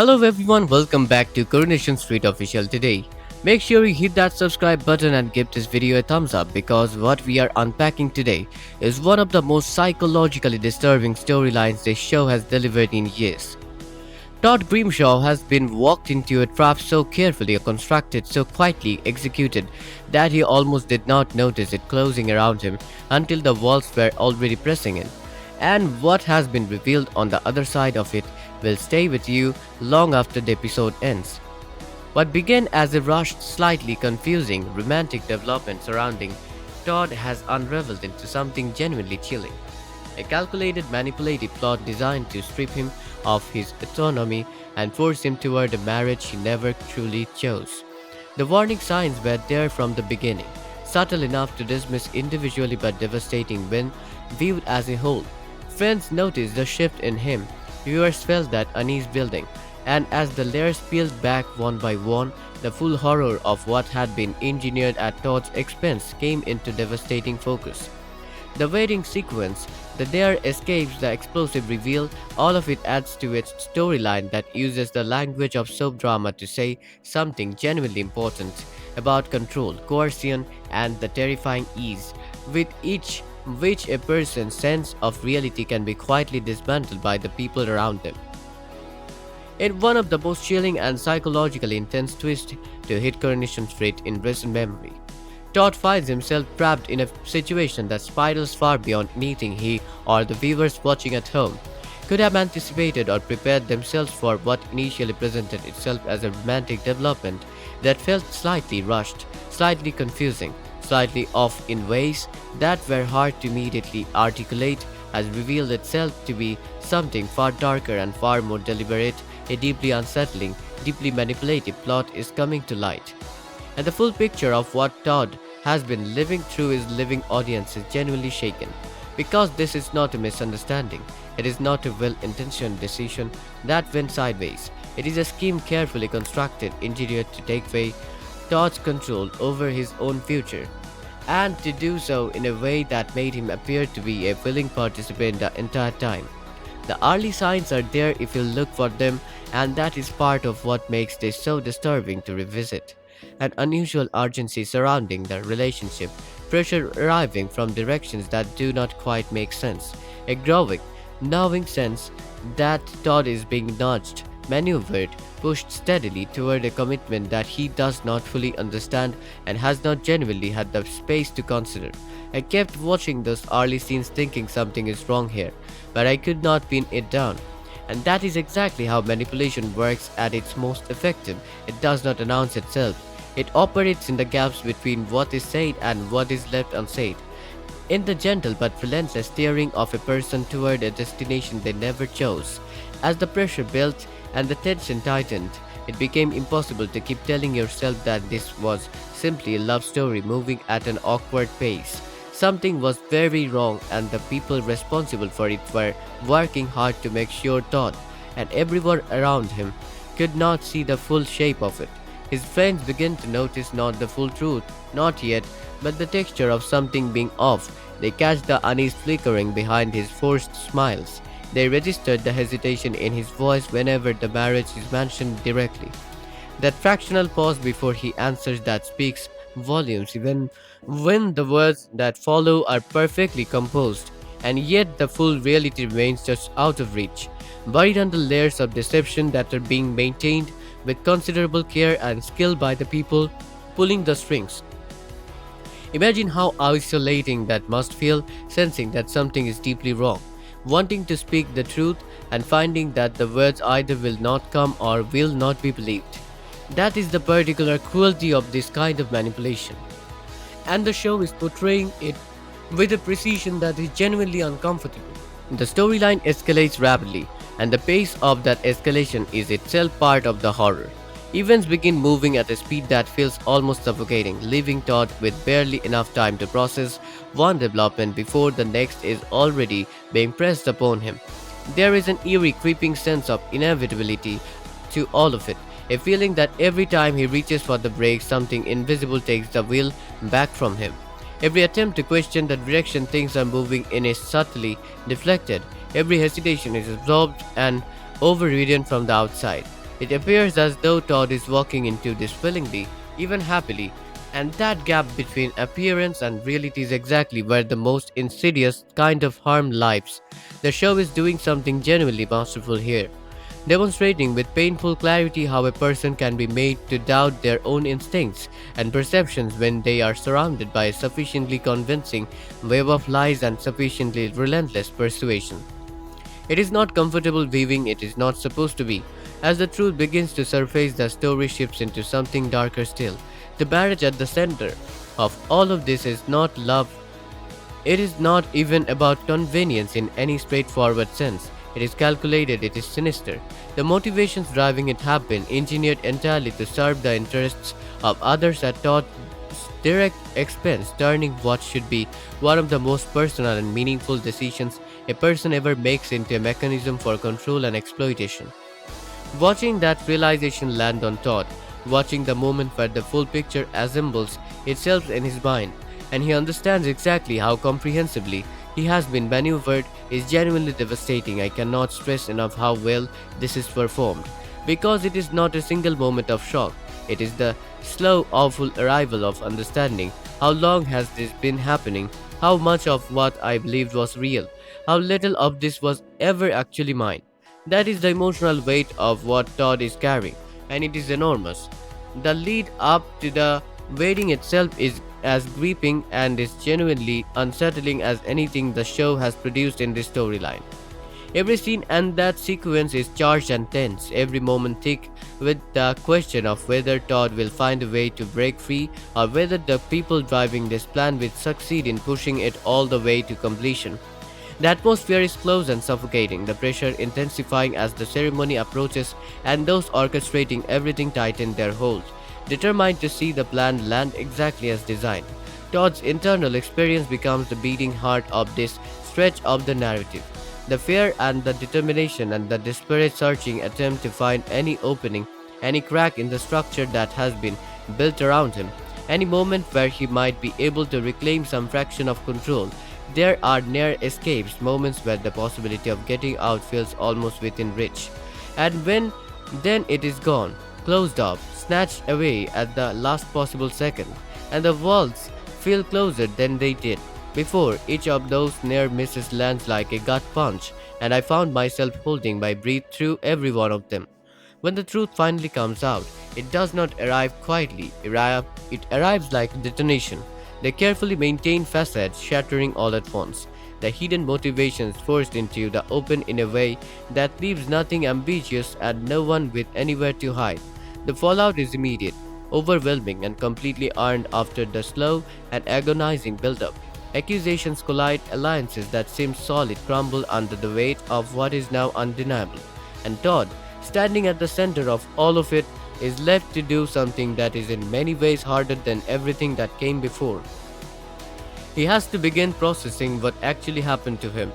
Hello everyone, welcome back to Coronation Street Official today. Make sure you hit that subscribe button and give this video a thumbs up because what we are unpacking today is one of the most psychologically disturbing storylines this show has delivered in years. Todd Grimshaw has been walked into a trap so carefully constructed, so quietly executed, that he almost did not notice it closing around him until the walls were already pressing in. And what has been revealed on the other side of it will stay with you long after the episode ends. What began as a rushed, slightly confusing, romantic development surrounding Todd has unraveled into something genuinely chilling. A calculated, manipulative plot designed to strip him of his autonomy and force him toward a marriage he never truly chose. The warning signs were there from the beginning, subtle enough to dismiss individually but devastating when viewed as a whole. Friends noticed the shift in him, viewers felt that unease building, and as the layers peeled back one by one, the full horror of what had been engineered at Todd's expense came into devastating focus. The wedding sequence, the dare escapes, the explosive reveal, all of it adds to its storyline that uses the language of soap drama to say something genuinely important about control, coercion, and the terrifying ease with each which a person's sense of reality can be quietly dismantled by the people around them. In one of the most chilling and psychologically intense twists to hit Coronation Street in recent memory, Todd finds himself trapped in a situation that spirals far beyond anything he or the viewers watching at home could have anticipated or prepared themselves for. What initially presented itself as a romantic development that felt slightly rushed, slightly confusing, slightly off in ways that were hard to immediately articulate has revealed itself to be something far darker and far more deliberate. A deeply unsettling, deeply manipulative plot is coming to light. And the full picture of what Todd has been living through his living audience is genuinely shaken. Because this is not a misunderstanding, it is not a well-intentioned decision that went sideways. It is a scheme carefully constructed, engineered to take away Todd's control over his own future, and to do so in a way that made him appear to be a willing participant the entire time. The early signs are there if you look for them, and that is part of what makes this so disturbing to revisit. An unusual urgency surrounding the relationship, pressure arriving from directions that do not quite make sense, a growing, gnawing sense that Todd is being nudged, maneuvered, pushed steadily toward a commitment that he does not fully understand and has not genuinely had the space to consider. I kept watching those early scenes thinking something is wrong here, but I could not pin it down. And that is exactly how manipulation works at its most effective. It does not announce itself. It operates in the gaps between what is said and what is left unsaid, in the gentle but relentless steering of a person toward a destination they never chose. As the pressure built and the tension tightened, it became impossible to keep telling yourself that this was simply a love story moving at an awkward pace. Something was very wrong, and the people responsible for it were working hard to make sure Todd and everyone around him could not see the full shape of it. His friends began to notice not the full truth, not yet, but the texture of something being off. They catch the unease flickering behind his forced smiles. They registered the hesitation in his voice whenever the marriage is mentioned directly. That fractional pause before he answers that speaks volumes even when the words that follow are perfectly composed, and yet the full reality remains just out of reach, buried under layers of deception that are being maintained with considerable care and skill by the people pulling the strings. Imagine how isolating that must feel, sensing that something is deeply wrong, wanting to speak the truth and finding that the words either will not come or will not be believed. That is the particular cruelty of this kind of manipulation. And the show is portraying it with a precision that is genuinely uncomfortable. The storyline escalates rapidly, and the pace of that escalation is itself part of the horror. Events begin moving at a speed that feels almost suffocating, leaving Todd with barely enough time to process one development before the next is already being pressed upon him. There is an eerie, creeping sense of inevitability to all of it, a feeling that every time he reaches for the brake, something invisible takes the wheel back from him. Every attempt to question the direction things are moving in is subtly deflected. Every hesitation is absorbed and overridden from the outside. It appears as though Todd is walking into this willingly, even happily, and that gap between appearance and reality is exactly where the most insidious kind of harm lies. The show is doing something genuinely masterful here, demonstrating with painful clarity how a person can be made to doubt their own instincts and perceptions when they are surrounded by a sufficiently convincing web of lies and sufficiently relentless persuasion. It is not comfortable viewing, it is not supposed to be. As the truth begins to surface, the story shifts into something darker still. The marriage at the center of all of this is not love. It is not even about convenience in any straightforward sense. It is calculated, it is sinister. The motivations driving it have been engineered entirely to serve the interests of others at Todd's direct expense, turning what should be one of the most personal and meaningful decisions a person ever makes into a mechanism for control and exploitation. Watching that realization land on Todd, watching the moment where the full picture assembles itself in his mind, and he understands exactly how comprehensively he has been maneuvered is genuinely devastating. I cannot stress enough how well this is performed, because it is not a single moment of shock. It is the slow, awful arrival of understanding. How long has this been happening? How much of what I believed was real? How little of this was ever actually mine? That is the emotional weight of what Todd is carrying, and it is enormous. The lead up to the wedding itself is as gripping and is genuinely unsettling as anything the show has produced in this storyline. Every scene and that sequence is charged and tense, every moment thick with the question of whether Todd will find a way to break free or whether the people driving this plan will succeed in pushing it all the way to completion. The atmosphere is close and suffocating, the pressure intensifying as the ceremony approaches, and those orchestrating everything tighten their hold, determined to see the plan land exactly as designed. Todd's internal experience becomes the beating heart of this stretch of the narrative. The fear and the determination and the desperate searching attempt to find any opening, any crack in the structure that has been built around him, any moment where he might be able to reclaim some fraction of control. There are near escapes, moments where the possibility of getting out feels almost within reach. And when then it is gone, closed off, snatched away at the last possible second, and the walls feel closer than they did before. Each of those near misses lands like a gut punch, and I found myself holding my breath through every one of them. When the truth finally comes out, it does not arrive quietly, it arrives like a detonation, the carefully maintained facade shattering all at once, the hidden motivations forced into the open in a way that leaves nothing ambiguous and no one with anywhere to hide. The fallout is immediate, overwhelming, and completely earned after the slow and agonizing build-up. Accusations collide, alliances that seemed solid crumble under the weight of what is now undeniable, and Todd, standing at the center of all of it, is left to do something that is in many ways harder than everything that came before. He has to begin processing what actually happened to him,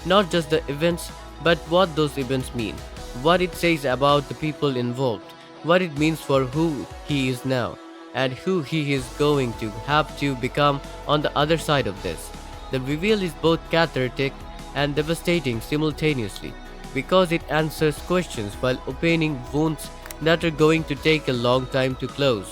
not just the events, but what those events mean, what it says about the people involved, what it means for who he is now, and who he is going to have to become on the other side of this. The reveal is both cathartic and devastating simultaneously, because it answers questions while opening wounds that are going to take a long time to close.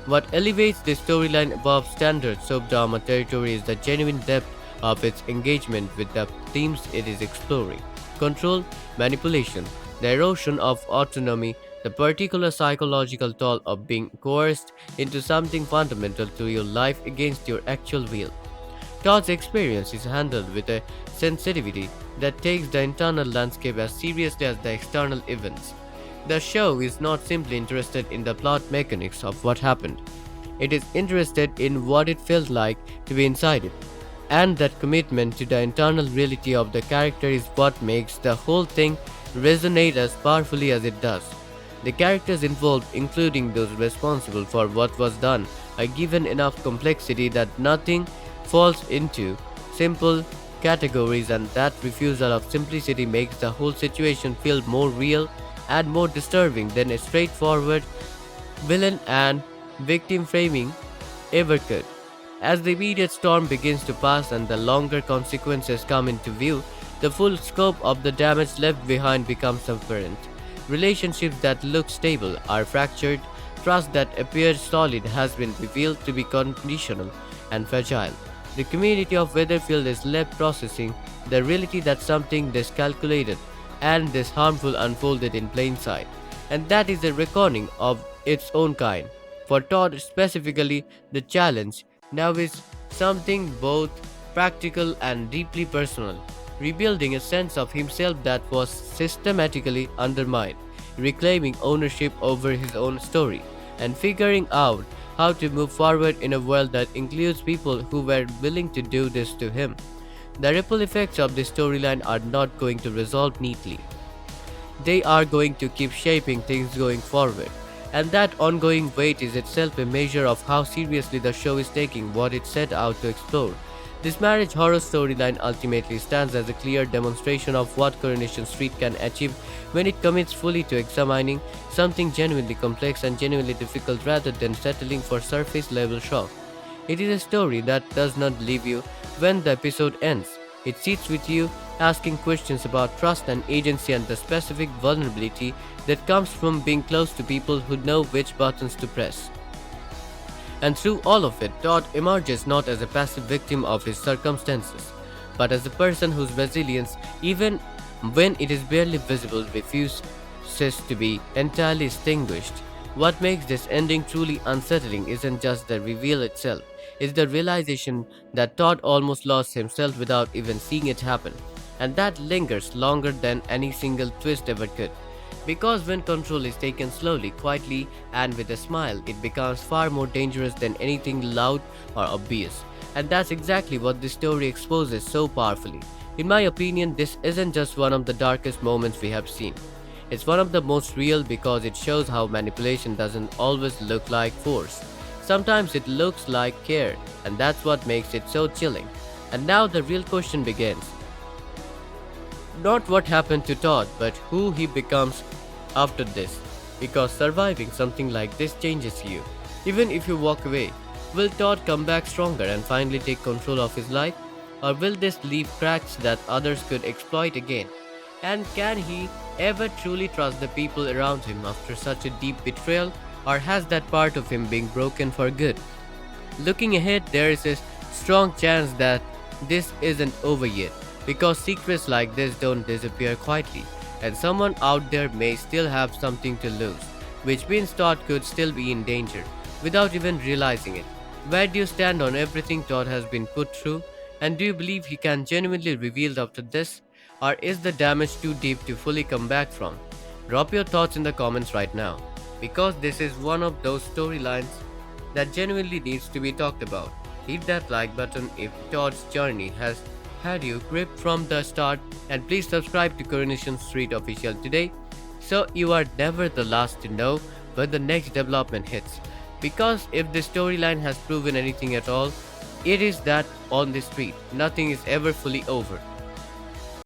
What elevates this storyline above standard soap drama territory is the genuine depth of its engagement with the themes it is exploring: control, manipulation, the erosion of autonomy, the particular psychological toll of being coerced into something fundamental to your life against your actual will. Todd's experience is handled with a sensitivity that takes the internal landscape as seriously as the external events. The show is not simply interested in the plot mechanics of what happened. It is interested in what it felt like to be inside it. And that commitment to the internal reality of the character is what makes the whole thing resonate as powerfully as it does. The characters involved, including those responsible for what was done, are given enough complexity that nothing falls into simple categories, and that refusal of simplicity makes the whole situation feel more real and more disturbing than a straightforward villain and victim framing ever could. As the immediate storm begins to pass and the longer consequences come into view, the full scope of the damage left behind becomes apparent. Relationships that look stable are fractured, trust that appears solid has been revealed to be conditional and fragile. The community of Weatherfield is left processing the reality that something discalculated and this harmful unfolded in plain sight, and that is a reckoning of its own kind. For Todd specifically, the challenge now is something both practical and deeply personal, rebuilding a sense of himself that was systematically undermined, reclaiming ownership over his own story, and figuring out how to move forward in a world that includes people who were willing to do this to him. The ripple effects of this storyline are not going to resolve neatly. They are going to keep shaping things going forward, and that ongoing weight is itself a measure of how seriously the show is taking what it set out to explore. This marriage horror storyline ultimately stands as a clear demonstration of what Coronation Street can achieve when it commits fully to examining something genuinely complex and genuinely difficult rather than settling for surface level shock. It is a story that does not leave you when the episode ends. It sits with you, asking questions about trust and agency and the specific vulnerability that comes from being close to people who know which buttons to press. And through all of it, Todd emerges not as a passive victim of his circumstances, but as a person whose resilience, even when it is barely visible, refuses to be entirely extinguished. What makes this ending truly unsettling isn't just the reveal itself, it's the realization that Todd almost lost himself without even seeing it happen, and that lingers longer than any single twist ever could. Because when control is taken slowly, quietly, and with a smile, it becomes far more dangerous than anything loud or obvious. And that's exactly what this story exposes so powerfully. In my opinion, this isn't just one of the darkest moments we have seen. It's one of the most real because it shows how manipulation doesn't always look like force. Sometimes it looks like care, and that's what makes it so chilling. And now the real question begins. Not what happened to Todd, but who he becomes after this. Because surviving something like this changes you. Even if you walk away, will Todd come back stronger and finally take control of his life? Or will this leave cracks that others could exploit again? And can he ever truly trust the people around him after such a deep betrayal? Or has that part of him been broken for good? Looking ahead, there is a strong chance that this isn't over yet, because secrets like this don't disappear quietly, and someone out there may still have something to lose, which means Todd could still be in danger, without even realizing it. Where do you stand on everything Todd has been put through, and do you believe he can genuinely reveal after this, or is the damage too deep to fully come back from? Drop your thoughts in the comments right now, because this is one of those storylines that genuinely needs to be talked about. Hit that like button if Todd's journey has had you gripped from the start, and please subscribe to Coronation Street Official today so you are never the last to know when the next development hits. Because if this storyline has proven anything at all, it is that on the street, nothing is ever fully over.